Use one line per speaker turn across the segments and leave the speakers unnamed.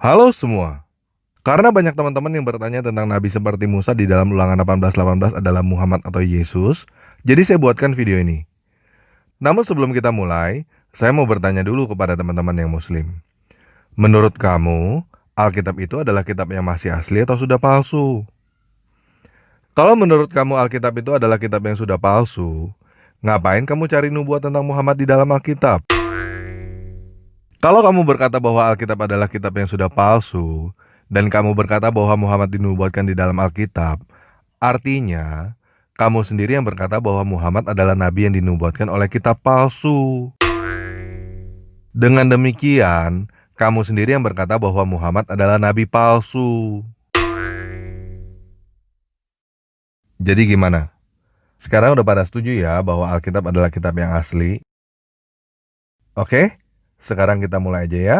Halo semua. Karena banyak teman-teman yang bertanya tentang nabi seperti Musa di dalam Ulangan 18:18 adalah Muhammad atau Yesus, jadi saya buatkan video ini. Namun sebelum kita mulai, saya mau bertanya dulu kepada teman-teman yang muslim. Menurut kamu, Alkitab itu adalah kitab yang masih asli atau sudah palsu? Kalau menurut kamu Alkitab itu adalah kitab yang sudah palsu, ngapain kamu cari nubuat tentang Muhammad di dalam Alkitab? Kalau kamu berkata bahwa Alkitab adalah kitab yang sudah palsu, dan kamu berkata bahwa Muhammad dinubuatkan di dalam Alkitab, artinya kamu sendiri yang berkata bahwa Muhammad adalah nabi yang dinubuatkan oleh kitab palsu. Dengan demikian, kamu sendiri yang berkata bahwa Muhammad adalah nabi palsu. Jadi gimana? Sekarang udah pada setuju ya bahwa Alkitab adalah kitab yang asli? Oke, sekarang kita mulai aja ya.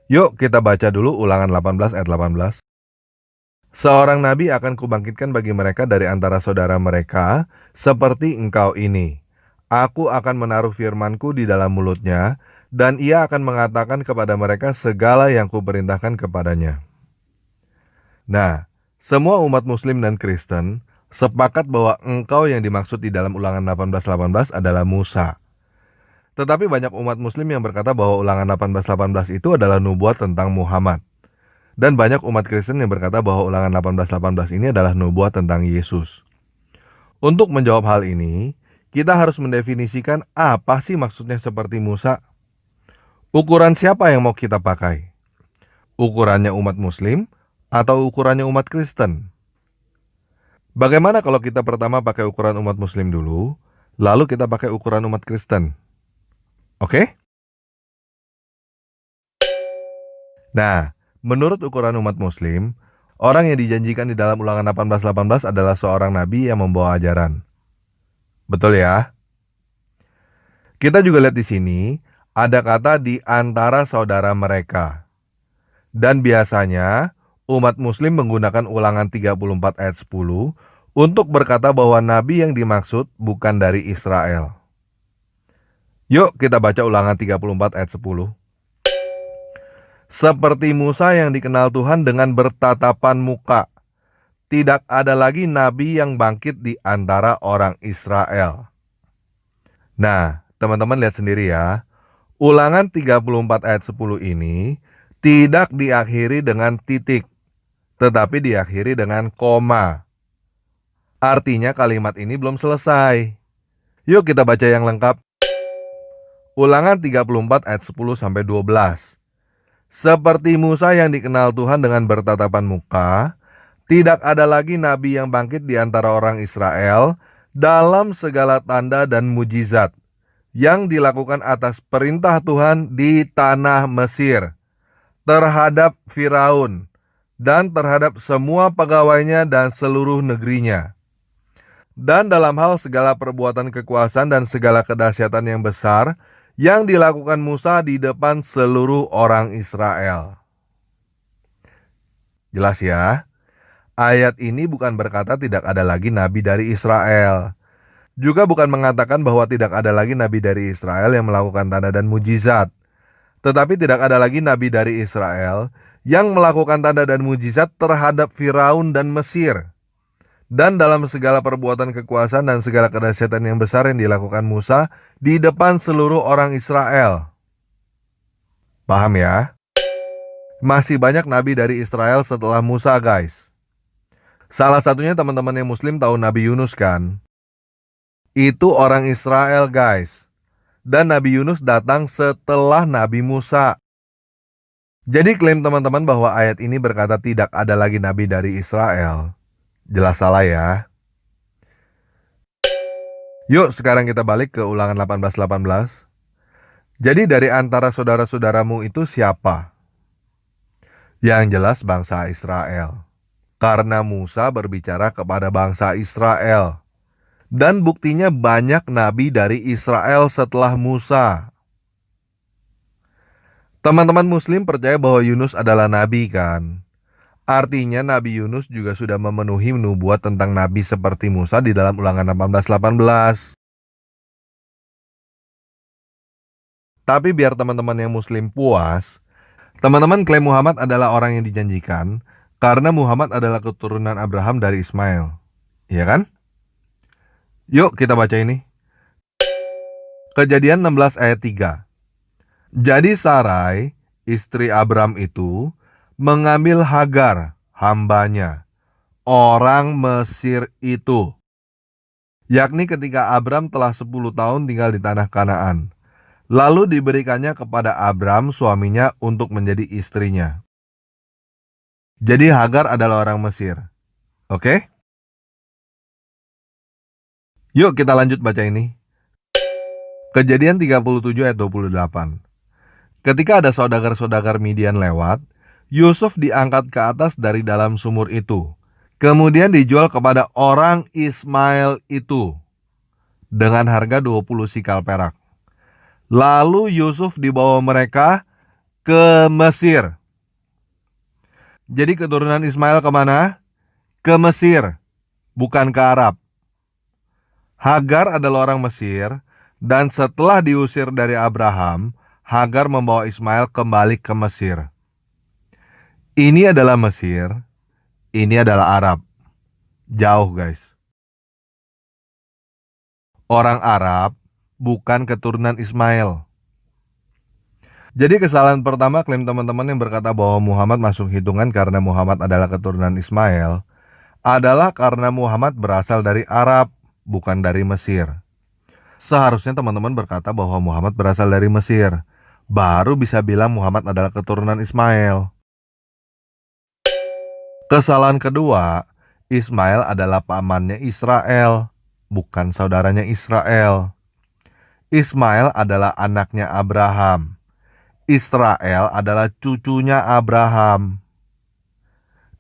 Yuk kita baca dulu Ulangan 18 ayat 18. Seorang nabi akan kubangkitkan bagi mereka dari antara saudara mereka, seperti engkau ini. Aku akan menaruh firmanku di dalam mulutnya, dan ia akan mengatakan kepada mereka segala yang kuperintahkan kepadanya. Nah, semua umat muslim dan Kristen sepakat bahwa engkau yang dimaksud di dalam Ulangan 18:18 adalah Musa. Tetapi banyak umat muslim yang berkata bahwa Ulangan 18:18 itu adalah nubuat tentang Muhammad. Dan banyak umat Kristen yang berkata bahwa Ulangan 18:18 ini adalah nubuat tentang Yesus. Untuk menjawab hal ini, kita harus mendefinisikan apa sih maksudnya seperti Musa. Ukuran siapa yang mau kita pakai? Ukurannya umat Muslim atau ukurannya umat Kristen? Bagaimana kalau kita pertama pakai ukuran umat Muslim dulu, lalu kita pakai ukuran umat Kristen? Oke? Nah, menurut ukuran umat Muslim, orang yang dijanjikan di dalam Ulangan 18:18 adalah seorang nabi yang membawa ajaran. Betul ya? Kita juga lihat di sini, ada kata di antara saudara mereka. Dan biasanya, umat Muslim menggunakan Ulangan 34 ayat 10 untuk berkata bahwa nabi yang dimaksud bukan dari Israel. Yuk kita baca Ulangan 34 ayat 10. Seperti Musa yang dikenal Tuhan dengan bertatapan muka, tidak ada lagi nabi yang bangkit di antara orang Israel. Nah, teman-teman lihat sendiri ya. Ulangan 34 ayat 10 ini tidak diakhiri dengan titik, tetapi diakhiri dengan koma. Artinya kalimat ini belum selesai. Yuk kita baca yang lengkap. Ulangan 34 ayat 10-12. Seperti Musa yang dikenal Tuhan dengan bertatapan muka, tidak ada lagi nabi yang bangkit di antara orang Israel dalam segala tanda dan mujizat yang dilakukan atas perintah Tuhan di tanah Mesir terhadap Firaun dan terhadap semua pegawainya dan seluruh negerinya. Dan dalam hal segala perbuatan kekuasaan dan segala kedahsyatan yang besar yang dilakukan Musa di depan seluruh orang Israel. Jelas ya? Ayat ini bukan berkata tidak ada lagi nabi dari Israel. Juga bukan mengatakan bahwa tidak ada lagi nabi dari Israel yang melakukan tanda dan mujizat. Tetapi tidak ada lagi nabi dari Israel yang melakukan tanda dan mujizat terhadap Firaun dan Mesir. Dan dalam segala perbuatan kekuasaan dan segala kedahsyatan yang besar yang dilakukan Musa di depan seluruh orang Israel. Paham ya? Masih banyak nabi dari Israel setelah Musa, guys. Salah satunya teman-teman yang Muslim tahu Nabi Yunus kan? Itu orang Israel, guys. Dan Nabi Yunus datang setelah Nabi Musa. Jadi klaim teman-teman bahwa ayat ini berkata tidak ada lagi nabi dari Israel, jelas salah ya. Yuk sekarang kita balik ke Ulangan 18:18. Jadi dari antara saudara-saudaramu itu siapa? Yang jelas bangsa Israel. Karena Musa berbicara kepada bangsa Israel. Dan buktinya banyak nabi dari Israel setelah Musa. Teman-teman Muslim percaya bahwa Yunus adalah nabi kan? Artinya Nabi Yunus juga sudah memenuhi nubuat tentang nabi seperti Musa di dalam Ulangan 18:18. Tapi biar teman-teman yang muslim puas, teman-teman klaim Muhammad adalah orang yang dijanjikan karena Muhammad adalah keturunan Abraham dari Ismail. Iya kan? Yuk kita baca ini. Kejadian 16 ayat 3. Jadi Sarai, istri Abram itu, mengambil Hagar, hambanya, orang Mesir itu. Yakni ketika Abram telah 10 tahun tinggal di tanah Kanaan. Lalu diberikannya kepada Abram suaminya untuk menjadi istrinya. Jadi Hagar adalah orang Mesir. Oke? Yuk kita lanjut baca ini. Kejadian 37 ayat 28. Ketika ada saudagar-saudagar Midian lewat, Yusuf diangkat ke atas dari dalam sumur itu. Kemudian dijual kepada orang Ismail itu dengan harga 20 sikal perak. Lalu Yusuf dibawa mereka ke Mesir. Jadi keturunan Ismail kemana? Ke Mesir, bukan ke Arab. Hagar adalah orang Mesir, dan setelah diusir dari Abraham, Hagar membawa Ismail kembali ke Mesir. Ini adalah Mesir, ini adalah Arab. Jauh guys. Orang Arab bukan keturunan Ismail. Jadi kesalahan pertama klaim teman-teman yang berkata bahwa Muhammad masuk hitungan karena Muhammad adalah keturunan Ismail adalah karena Muhammad berasal dari Arab, bukan dari Mesir. Seharusnya teman-teman berkata bahwa Muhammad berasal dari Mesir, baru bisa bilang Muhammad adalah keturunan Ismail. Kesalahan kedua, Ismail adalah pamannya Israel, bukan saudaranya Israel. Ismail adalah anaknya Abraham. Israel adalah cucunya Abraham.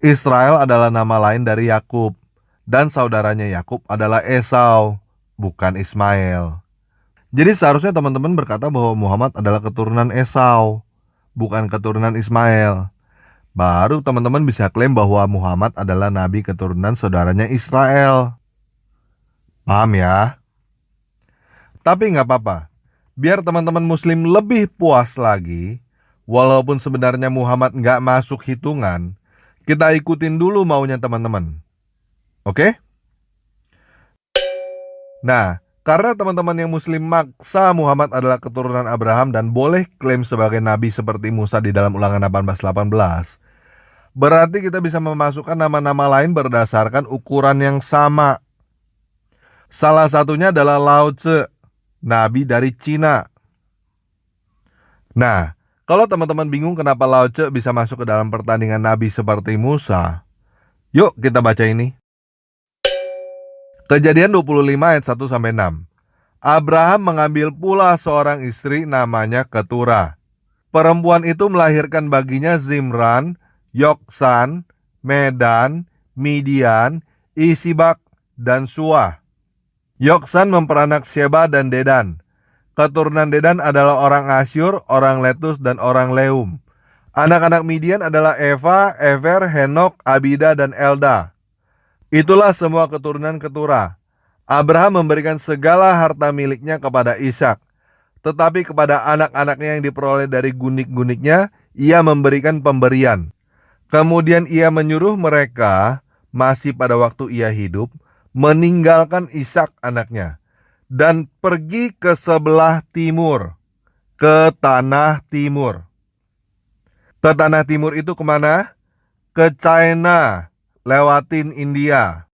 Israel adalah nama lain dari Yakub, dan saudaranya Yakub adalah Esau, bukan Ismail. Jadi seharusnya teman-teman berkata bahwa Muhammad adalah keturunan Esau, bukan keturunan Ismail. Baru teman-teman bisa klaim bahwa Muhammad adalah nabi keturunan saudaranya Israel. Paham ya? Tapi nggak apa-apa. Biar teman-teman muslim lebih puas lagi, walaupun sebenarnya Muhammad nggak masuk hitungan, kita ikutin dulu maunya teman-teman. Oke? Nah, karena teman-teman yang muslim maksa Muhammad adalah keturunan Abraham dan boleh klaim sebagai nabi seperti Musa di dalam Ulangan 18:18, berarti kita bisa memasukkan nama-nama lain berdasarkan ukuran yang sama. Salah satunya adalah Lao Tse, nabi dari Cina. Nah, kalau teman-teman bingung kenapa Lao Tse bisa masuk ke dalam pertandingan nabi seperti Musa, yuk kita baca ini. Kejadian 25 ayat 1-6. Abraham mengambil pula seorang istri namanya Ketura. Perempuan itu melahirkan baginya Zimran, Yoksan, Medan, Midian, Isibak, dan Suah. Yoksan memperanak Sheba dan Dedan. Keturunan Dedan adalah orang Asyur, orang Letus, dan orang Leum. Anak-anak Midian adalah Eva, Ever, Henok, Abida, dan Elda. Itulah semua keturunan Ketura. Abraham memberikan segala harta miliknya kepada Ishak. Tetapi kepada anak-anaknya yang diperoleh dari gunik-guniknya, ia memberikan pemberian. Kemudian ia menyuruh mereka, masih pada waktu ia hidup, meninggalkan Ishak anaknya, dan pergi ke sebelah timur, ke tanah timur. Ke tanah timur itu kemana? Ke China, lewatin India.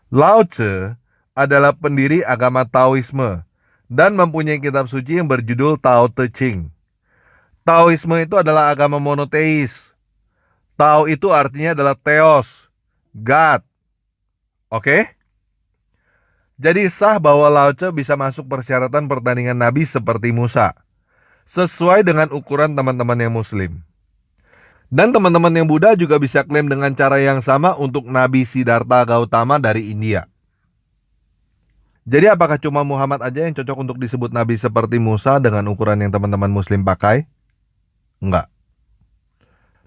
Lao Tse adalah pendiri agama Taoisme dan mempunyai kitab suci yang berjudul Tao Te Ching. Taoisme itu adalah agama monoteis. Tao itu artinya adalah Theos, God. Oke? Jadi sah bahwa Lao Tse bisa masuk persyaratan pertandingan nabi seperti Musa, sesuai dengan ukuran teman-teman yang muslim. Dan teman-teman yang Buddha juga bisa klaim dengan cara yang sama untuk Nabi Siddhartha Gautama dari India. Jadi apakah cuma Muhammad aja yang cocok untuk disebut Nabi seperti Musa dengan ukuran yang teman-teman muslim pakai? Enggak.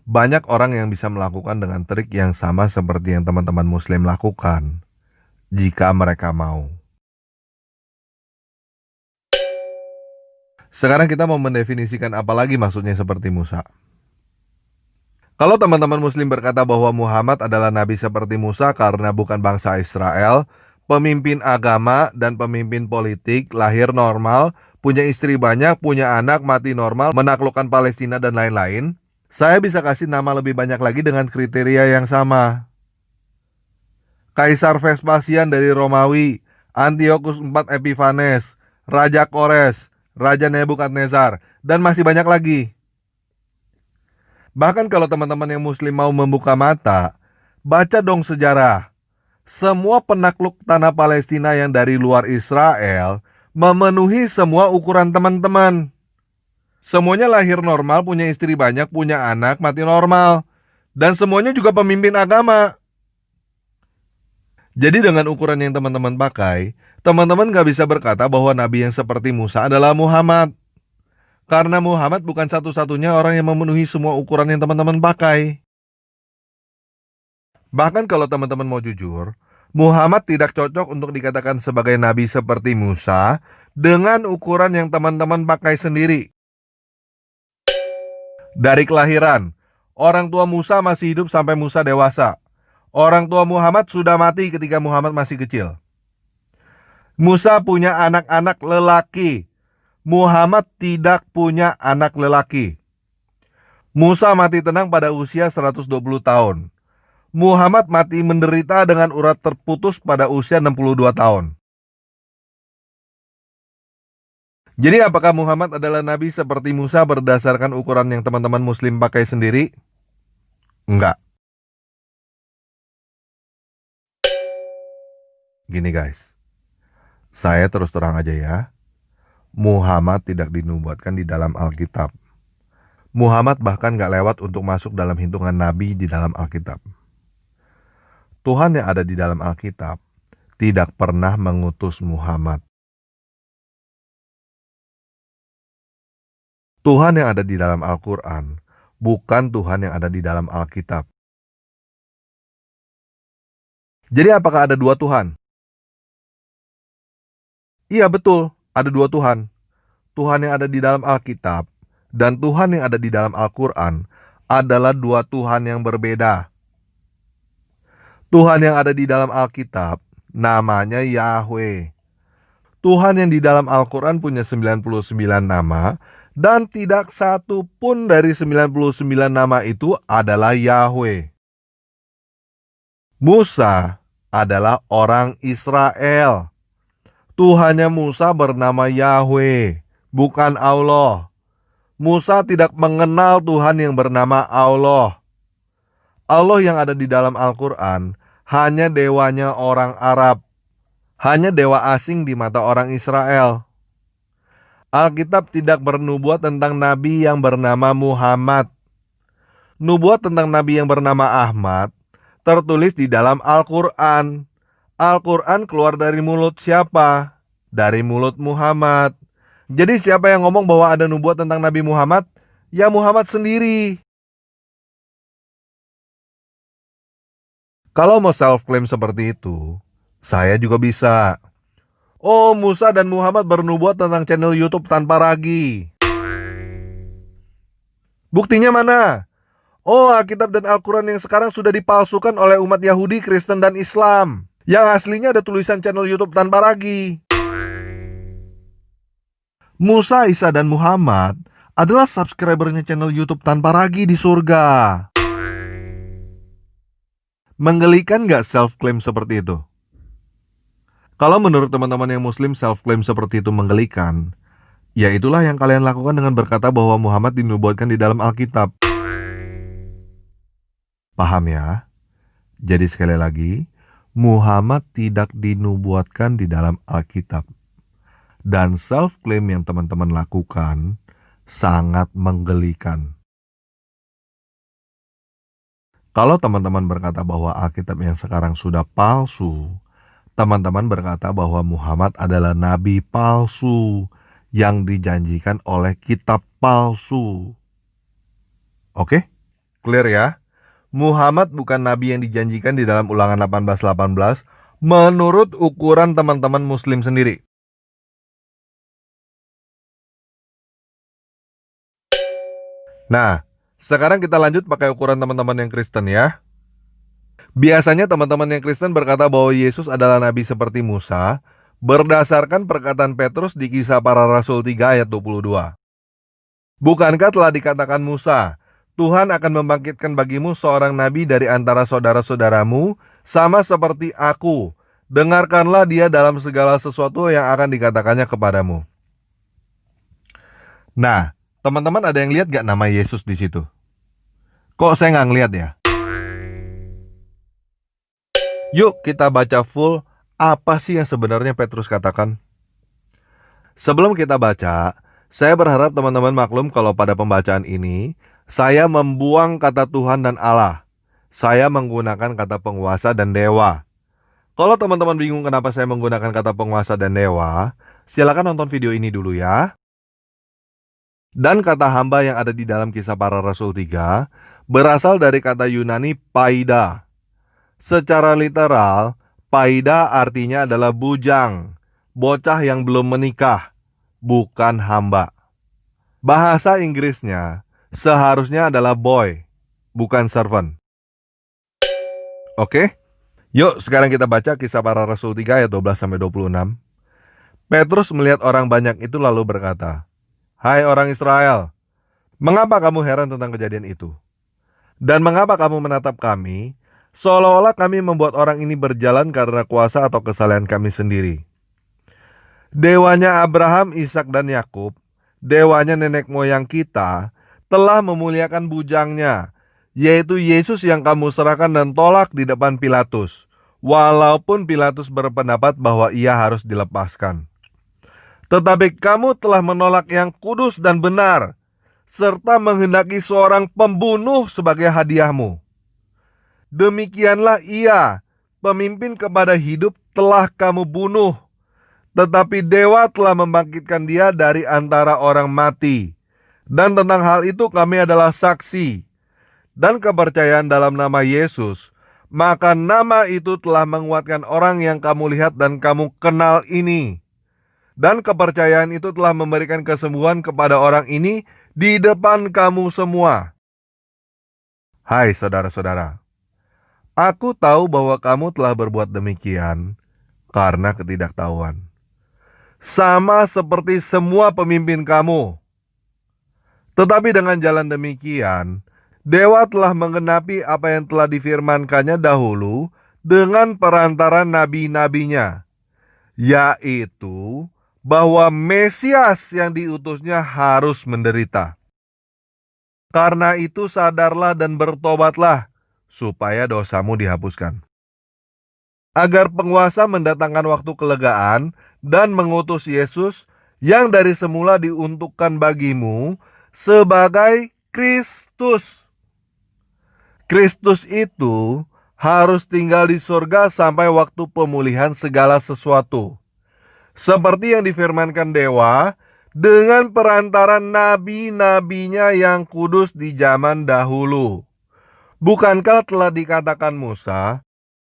Banyak orang yang bisa melakukan dengan trik yang sama seperti yang teman-teman Muslim lakukan, jika mereka mau. Sekarang kita mau mendefinisikan apa lagi maksudnya seperti Musa. Kalau teman-teman Muslim berkata bahwa Muhammad adalah nabi seperti Musa karena bukan bangsa Israel, pemimpin agama dan pemimpin politik, lahir normal, punya istri banyak, punya anak, mati normal, menaklukkan Palestina dan lain-lain, saya bisa kasih nama lebih banyak lagi dengan kriteria yang sama. Kaisar Vespasian dari Romawi, Antiochus IV Epiphanes, Raja Kores, Raja Nebukadnezar, dan masih banyak lagi. Bahkan kalau teman-teman yang Muslim mau membuka mata, baca dong sejarah. Semua penakluk tanah Palestina yang dari luar Israel memenuhi semua ukuran teman-teman. Semuanya lahir normal, punya istri banyak, punya anak, mati normal. Dan semuanya juga pemimpin agama. Jadi dengan ukuran yang teman-teman pakai, teman-teman gak bisa berkata bahwa nabi yang seperti Musa adalah Muhammad. Karena Muhammad bukan satu-satunya orang yang memenuhi semua ukuran yang teman-teman pakai. Bahkan kalau teman-teman mau jujur, Muhammad tidak cocok untuk dikatakan sebagai nabi seperti Musa dengan ukuran yang teman-teman pakai sendiri. Dari kelahiran, orang tua Musa masih hidup sampai Musa dewasa. Orang tua Muhammad sudah mati ketika Muhammad masih kecil. Musa punya anak-anak lelaki. Muhammad tidak punya anak lelaki. Musa mati tenang pada usia 120 tahun. Muhammad mati menderita dengan urat terputus pada usia 62 tahun. Jadi apakah Muhammad adalah nabi seperti Musa berdasarkan ukuran yang teman-teman Muslim pakai sendiri? Enggak. Gini guys, saya terus terang aja ya. Muhammad tidak dinubuatkan di dalam Alkitab. Muhammad bahkan gak lewat untuk masuk dalam hitungan nabi di dalam Alkitab. Tuhan yang ada di dalam Alkitab tidak pernah mengutus Muhammad. Tuhan yang ada di dalam Al-Quran bukan Tuhan yang ada di dalam Alkitab. Jadi apakah ada dua Tuhan? Iya betul, ada dua Tuhan. Tuhan yang ada di dalam Alkitab dan Tuhan yang ada di dalam Al-Quran adalah dua Tuhan yang berbeda. Tuhan yang ada di dalam Alkitab namanya Yahweh. Tuhan yang di dalam Al-Quran punya 99 nama dan tidak satu pun dari 99 nama itu adalah Yahweh. Musa adalah orang Israel. Tuhannya Musa bernama Yahweh, bukan Allah. Musa tidak mengenal Tuhan yang bernama Allah. Allah yang ada di dalam Al-Quran hanya dewanya orang Arab. Hanya dewa asing di mata orang Israel. Alkitab tidak bernubuat tentang nabi yang bernama Muhammad. Nubuat tentang nabi yang bernama Ahmad tertulis di dalam Al-Quran. Al-Quran keluar dari mulut siapa? Dari mulut Muhammad. Jadi siapa yang ngomong bahwa ada nubuat tentang Nabi Muhammad? Ya Muhammad sendiri. Kalau mau self-claim seperti itu, saya juga bisa. Oh, Musa dan Muhammad bernubuat tentang channel YouTube tanpa ragi. Buktinya mana? Oh, Alkitab dan Al-Quran yang sekarang sudah dipalsukan oleh umat Yahudi, Kristen, dan Islam. Yang aslinya ada tulisan channel YouTube tanpa ragi. Musa, Isa, dan Muhammad adalah subscribernya channel YouTube tanpa ragi di surga. Menggelikan gak self-claim seperti itu? Kalau menurut teman-teman yang Muslim self-claim seperti itu menggelikan, ya itulah yang kalian lakukan dengan berkata bahwa Muhammad dinubuatkan di dalam Alkitab. Paham ya? Jadi sekali lagi, Muhammad tidak dinubuatkan di dalam Alkitab. Dan self-claim yang teman-teman lakukan sangat menggelikan. Kalau teman-teman berkata bahwa Alkitab yang sekarang sudah palsu, teman-teman berkata bahwa Muhammad adalah nabi palsu yang dijanjikan oleh kitab palsu. Oke? Clear ya? Muhammad bukan nabi yang dijanjikan di dalam Ulangan 18:18 menurut ukuran teman-teman muslim sendiri. Nah, sekarang kita lanjut pakai ukuran teman-teman yang Kristen ya. Biasanya teman-teman yang Kristen berkata bahwa Yesus adalah nabi seperti Musa berdasarkan perkataan Petrus di Kisah Para Rasul 3 ayat 22. Bukankah telah dikatakan Musa, Tuhan akan membangkitkan bagimu seorang nabi dari antara saudara-saudaramu, sama seperti aku. Dengarkanlah dia dalam segala sesuatu yang akan dikatakannya kepadamu. Nah, teman-teman ada yang lihat gak nama Yesus di situ? Kok saya nggak ngeliat ya? Yuk kita baca full apa sih yang sebenarnya Petrus katakan. Sebelum kita baca, saya berharap teman-teman maklum kalau pada pembacaan ini saya membuang kata Tuhan dan Allah. Saya menggunakan kata penguasa dan dewa. Kalau teman-teman bingung kenapa saya menggunakan kata penguasa dan dewa, silakan nonton video ini dulu ya. Dan kata hamba yang ada di dalam Kisah Para Rasul 3 berasal dari kata Yunani paida. Secara literal, paida artinya adalah bujang, bocah yang belum menikah, bukan hamba. Bahasa Inggrisnya seharusnya adalah boy, bukan servant. Oke? Yuk sekarang kita baca Kisah Para Rasul 3 ayat 12-26. Petrus melihat orang banyak itu lalu berkata, "Hai orang Israel, mengapa kamu heran tentang kejadian itu? Dan mengapa kamu menatap kami, seolah-olah kami membuat orang ini berjalan karena kuasa atau kesalahan kami sendiri? Dewanya Abraham, Ishak dan Yakub, dewanya nenek moyang kita, telah memuliakan bujangnya, yaitu Yesus yang kamu serahkan dan tolak di depan Pilatus, walaupun Pilatus berpendapat bahwa ia harus dilepaskan. Tetapi kamu telah menolak yang kudus dan benar, serta menghendaki seorang pembunuh sebagai hadiahmu. Demikianlah ia, pemimpin kepada hidup, telah kamu bunuh, tetapi dewa telah membangkitkan dia dari antara orang mati. Dan tentang hal itu kami adalah saksi. Dan kepercayaan dalam nama Yesus, maka nama itu telah menguatkan orang yang kamu lihat dan kamu kenal ini. Dan kepercayaan itu telah memberikan kesembuhan kepada orang ini di depan kamu semua." Hai saudara-saudara, aku tahu bahwa kamu telah berbuat demikian karena ketidaktahuan, sama seperti semua pemimpin kamu. Tetapi dengan jalan demikian, dewa telah menggenapi apa yang telah difirmankannya dahulu dengan perantara nabi-nabinya, yaitu bahwa Mesias yang diutusnya harus menderita. Karena itu sadarlah dan bertobatlah, supaya dosamu dihapuskan. Agar penguasa mendatangkan waktu kelegaan dan mengutus Yesus yang dari semula diuntukkan bagimu sebagai Kristus. Kristus itu harus tinggal di surga sampai waktu pemulihan segala sesuatu, seperti yang difirmankan dewa dengan perantara nabi-nabinya yang kudus di zaman dahulu. Bukankah telah dikatakan Musa,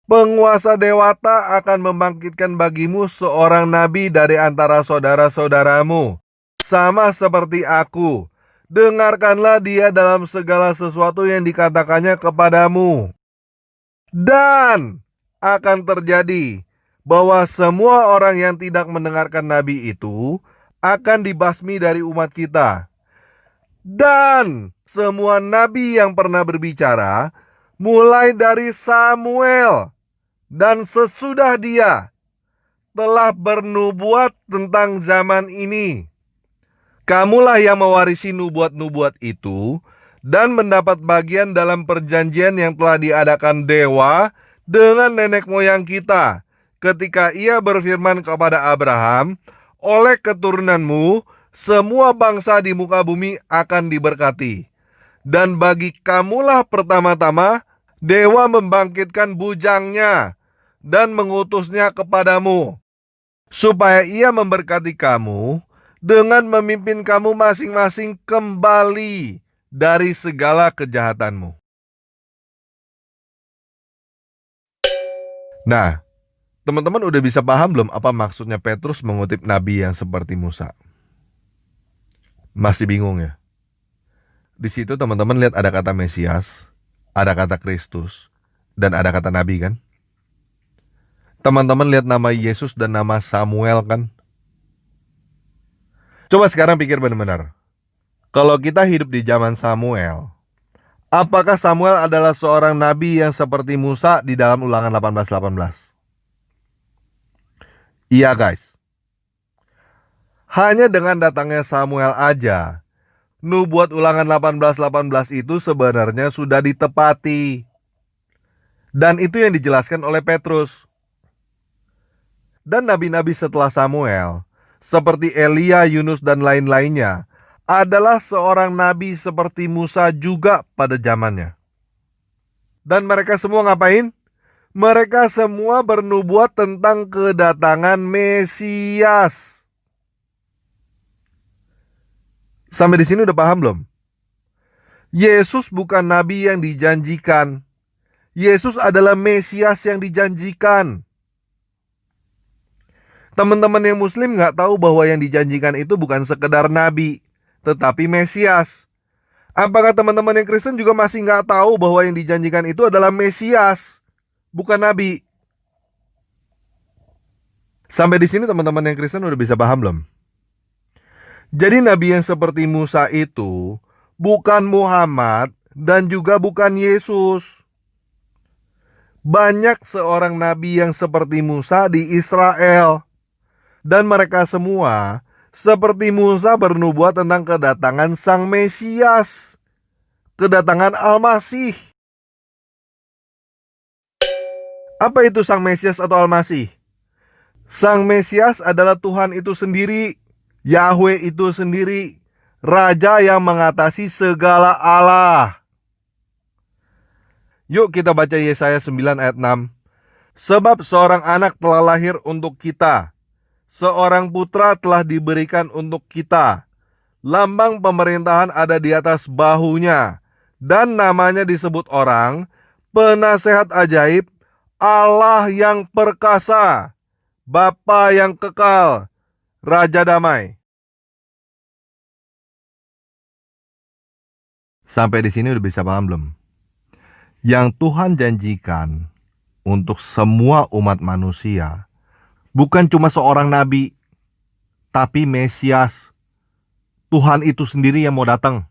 penguasa dewata akan membangkitkan bagimu seorang nabi dari antara saudara-saudaramu, sama seperti aku. Dengarkanlah dia dalam segala sesuatu yang dikatakannya kepadamu. Dan akan terjadi bahwa semua orang yang tidak mendengarkan nabi itu akan dibasmi dari umat kita. Dan semua nabi yang pernah berbicara, mulai dari Samuel dan sesudah dia, telah bernubuat tentang zaman ini. Kamulah yang mewarisi nubuat-nubuat itu dan mendapat bagian dalam perjanjian yang telah diadakan dewa dengan nenek moyang kita, ketika ia berfirman kepada Abraham, oleh keturunanmu, semua bangsa di muka bumi akan diberkati. Dan bagi kamulah pertama-tama, dewa membangkitkan bujangnya dan mengutusnya kepadamu, supaya ia memberkati kamu dengan memimpin kamu masing-masing kembali dari segala kejahatanmu. Nah, teman-teman udah bisa paham belum apa maksudnya Petrus mengutip nabi yang seperti Musa? Masih bingung ya? Di situ teman-teman lihat ada kata Mesias, ada kata Kristus, dan ada kata nabi kan? Teman-teman lihat nama Yesus dan nama Samuel kan? Coba sekarang pikir benar-benar. Kalau kita hidup di zaman Samuel, apakah Samuel adalah seorang nabi yang seperti Musa di dalam Ulangan 18:18? Iya guys. Hanya dengan datangnya Samuel aja, nubuat Ulangan 18:18 itu sebenarnya sudah ditepati. Dan itu yang dijelaskan oleh Petrus. Dan nabi-nabi setelah Samuel, seperti Elia, Yunus, dan lain-lainnya, adalah seorang nabi seperti Musa juga pada zamannya. Dan mereka semua ngapain? Mereka semua bernubuat tentang kedatangan Mesias. Sampai di sini udah paham belum? Yesus bukan nabi yang dijanjikan. Yesus adalah Mesias yang dijanjikan. Teman-teman yang Muslim nggak tahu bahwa yang dijanjikan itu bukan sekedar nabi, tetapi Mesias. Apakah teman-teman yang Kristen juga masih nggak tahu bahwa yang dijanjikan itu adalah Mesias, bukan nabi? Sampai di sini teman-teman yang Kristen udah bisa paham belum? Jadi nabi yang seperti Musa itu bukan Muhammad dan juga bukan Yesus. Banyak seorang nabi yang seperti Musa di Israel. Dan mereka semua seperti Musa bernubuat tentang kedatangan Sang Mesias, kedatangan Al-Masih. Apa itu Sang Mesias atau Al-Masih? Sang Mesias adalah Tuhan itu sendiri, Yahweh itu sendiri, Raja yang mengatasi segala Allah. Yuk kita baca Yesaya 9 ayat 6. Sebab seorang anak telah lahir untuk kita, seorang putra telah diberikan untuk kita. Lambang pemerintahan ada di atas bahunya, dan namanya disebut orang, Penasehat Ajaib, Allah yang perkasa, Bapa yang kekal, Raja Damai. Sampai di sini udah bisa paham belum? Yang Tuhan janjikan untuk semua umat manusia bukan cuma seorang nabi, tapi Mesias. Tuhan itu sendiri yang mau datang.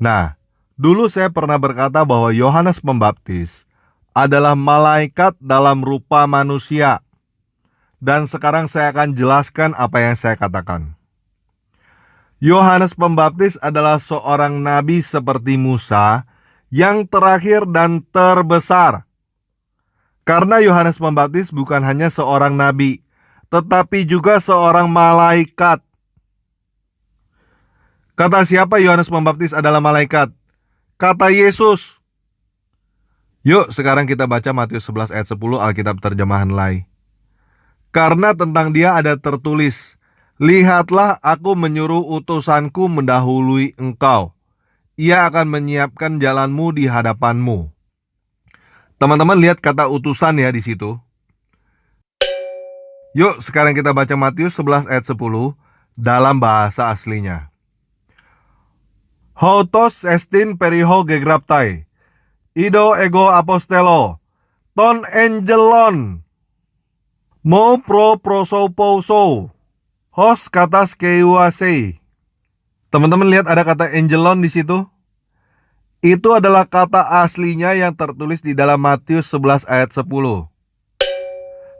Nah, dulu saya pernah berkata bahwa Yohanes Pembaptis adalah malaikat dalam rupa manusia. Dan sekarang saya akan jelaskan apa yang saya katakan. Yohanes Pembaptis adalah seorang nabi seperti Musa yang terakhir dan terbesar. Karena Yohanes Pembaptis bukan hanya seorang nabi, tetapi juga seorang malaikat. Kata siapa Yohanes Pembaptis adalah malaikat? Kata Yesus. Yuk sekarang kita baca Matius 11 ayat 10 Alkitab terjemahan Lai. Karena tentang dia ada tertulis, lihatlah aku menyuruh utusanku mendahului engkau. Ia akan menyiapkan jalanmu di hadapanmu. Teman-teman lihat kata utusan ya di situ. Yuk sekarang kita baca Matius 11 ayat 10 dalam bahasa aslinya. Houtos estin periho gegraptai, ido ego apostelo, ton angelon, mo pro prosopouso, hos katas keuasei. Teman-teman lihat ada kata angelon di situ. Itu adalah kata aslinya yang tertulis di dalam Matius 11 ayat 10.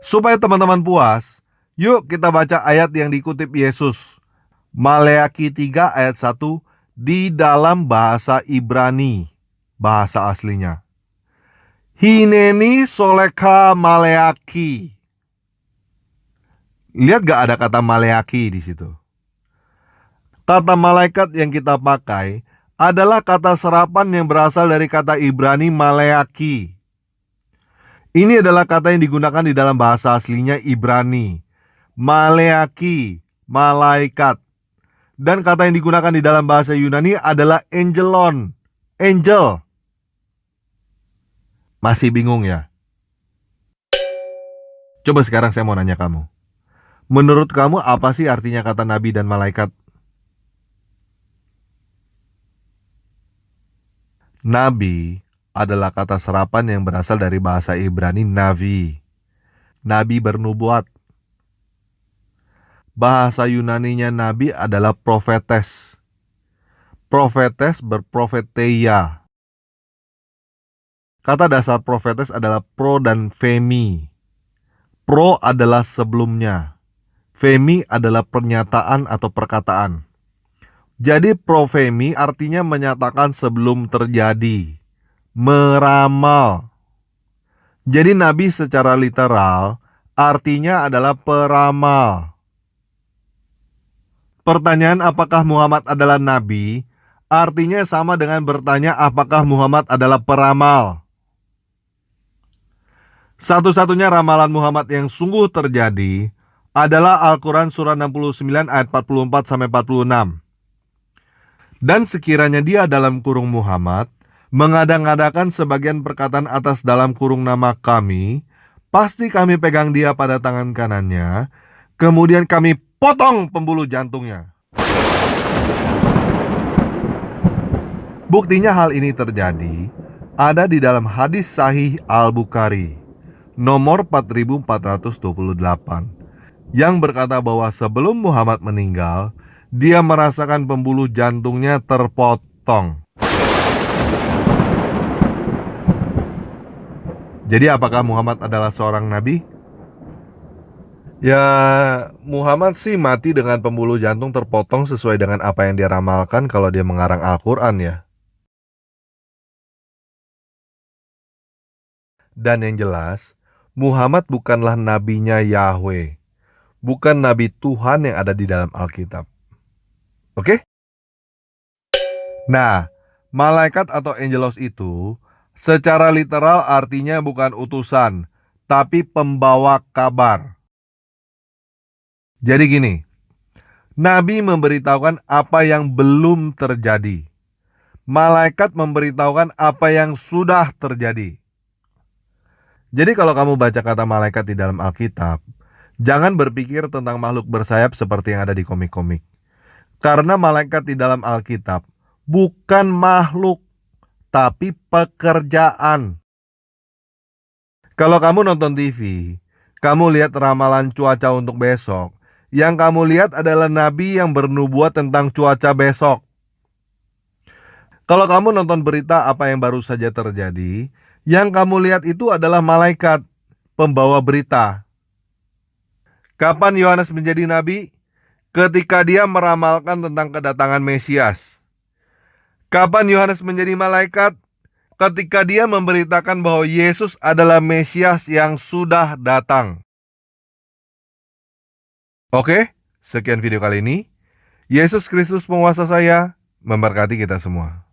Supaya teman-teman puas, yuk kita baca ayat yang dikutip Yesus. Maleaki 3 ayat 1 di dalam bahasa Ibrani, bahasa aslinya. Hineni soleka maleaki. Lihat gak ada kata maleaki di situ? Kata malaikat yang kita pakai adalah kata serapan yang berasal dari kata Ibrani maleaki. Ini adalah kata yang digunakan di dalam bahasa aslinya Ibrani. Maleaki, malaikat. Dan kata yang digunakan di dalam bahasa Yunani adalah angelon, angel. Masih bingung ya? Coba sekarang saya mau nanya kamu. Menurut kamu apa sih artinya kata nabi dan malaikat? Nabi adalah kata serapan yang berasal dari bahasa Ibrani navi. Nabi bernubuat. Bahasa Yunaninya nabi adalah profetes. Profetes berprofeteia. Kata dasar profetes adalah pro dan femi. Pro adalah sebelumnya. Femi adalah pernyataan atau perkataan. Jadi profemi artinya menyatakan sebelum terjadi. Meramal. Jadi nabi secara literal artinya adalah peramal. Pertanyaan apakah Muhammad adalah nabi artinya sama dengan bertanya apakah Muhammad adalah peramal. Satu-satunya ramalan Muhammad yang sungguh terjadi adalah Al-Quran surah 69 ayat 44 sampai 46. Dan sekiranya dia dalam kurung Muhammad mengadang-adakan sebagian perkataan atas dalam kurung nama kami, pasti kami pegang dia pada tangan kanannya, kemudian kami potong pembuluh jantungnya. Buktinya hal ini terjadi ada di dalam hadis sahih Al-Bukhari nomor 4428 yang berkata bahwa sebelum Muhammad meninggal, dia merasakan pembuluh jantungnya terpotong. Jadi apakah Muhammad adalah seorang nabi? Ya, Muhammad sih mati dengan pembuluh jantung terpotong sesuai dengan apa yang dia ramalkan kalau dia mengarang Al-Quran ya. Dan yang jelas, Muhammad bukanlah nabinya Yahweh. Bukan nabi Tuhan yang ada di dalam Alkitab. Oke? Nah, malaikat atau angelos itu secara literal artinya bukan utusan, tapi pembawa kabar. Jadi gini, nabi memberitahukan apa yang belum terjadi. Malaikat memberitahukan apa yang sudah terjadi. Jadi kalau kamu baca kata malaikat di dalam Alkitab, jangan berpikir tentang makhluk bersayap seperti yang ada di komik-komik. Karena malaikat di dalam Alkitab bukan makhluk, tapi pekerjaan. Kalau kamu nonton TV, kamu lihat ramalan cuaca untuk besok, yang kamu lihat adalah nabi yang bernubuat tentang cuaca besok. Kalau kamu nonton berita apa yang baru saja terjadi, yang kamu lihat itu adalah malaikat, pembawa berita. Kapan Yohanes menjadi nabi? Ketika dia meramalkan tentang kedatangan Mesias. Kapan Yohanes menjadi malaikat? Ketika dia memberitakan bahwa Yesus adalah Mesias yang sudah datang. Oke, sekian video kali ini. Yesus Kristus penguasa saya, memberkati kita semua.